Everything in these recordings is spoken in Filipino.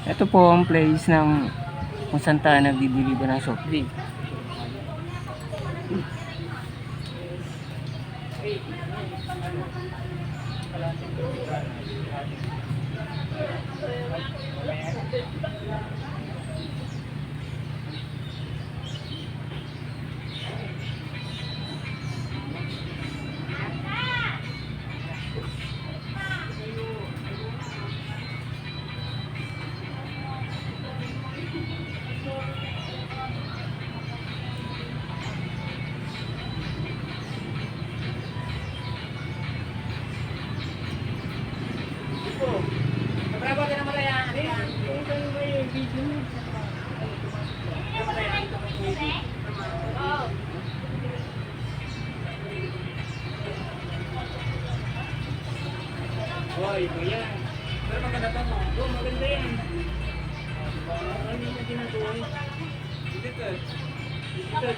Ito po ang place ng kung saan tayo nagdi-deliver ng soft drink. Berapa ka naman yan? Oh, iba yan. Pero maganda to mo. Oh, maganda yan. Ano yung ginagawa? Dito. Dito.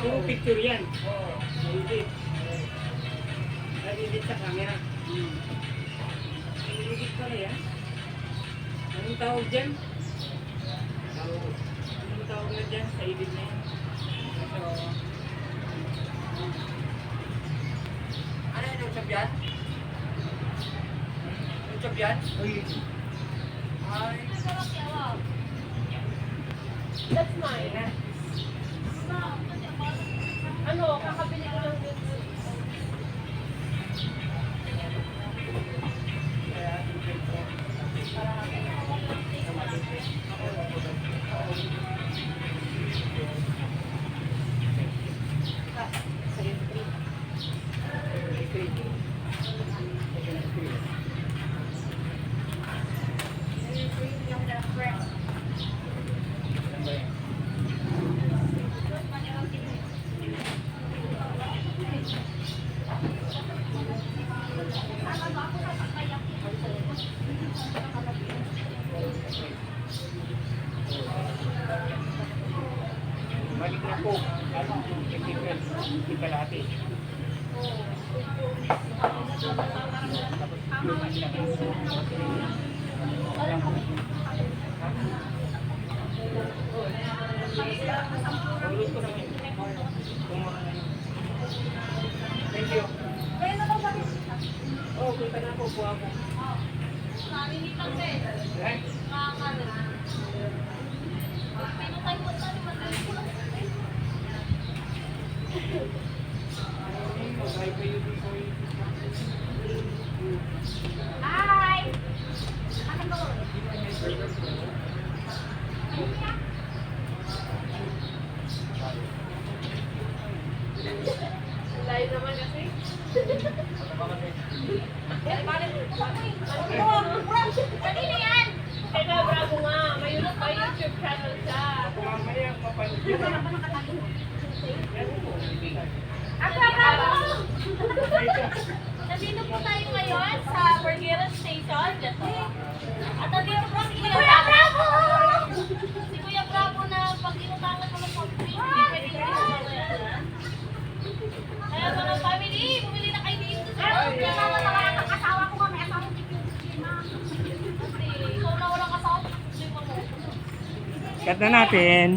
Puro picture yan. Oo. Edit. Edit sa camera. Edit pala yan. Anong tawag dyan? Anong tawag na dyan sa edit na yan? Ano yung usap yan? Usap yan? Ay. That's mine. Ano, kakabili ko lang din. Balik na po. Ano? Hindi kalahati. Thank you. Oh, kita na po po ako. Hi! Layo naman kasi. Kanina yan! Kaya bravo nga, may YouTube channel siya. Mamaya, mapanood. Bravo! Nandito po tayo ngayon sa Burgueros Station. At nandito po si Kuya Bravo! Si Kuya Bravo na pag inutangan mo ng soft drink, hindi pwede ko mamaya. Kaya mga family, bumili na kayo dito sa Burgueros. Kaya mga nakakasawa ko kami, asawa ko dito. Kasi ikaw na walang asawa, hindi mo mo. Cut na natin.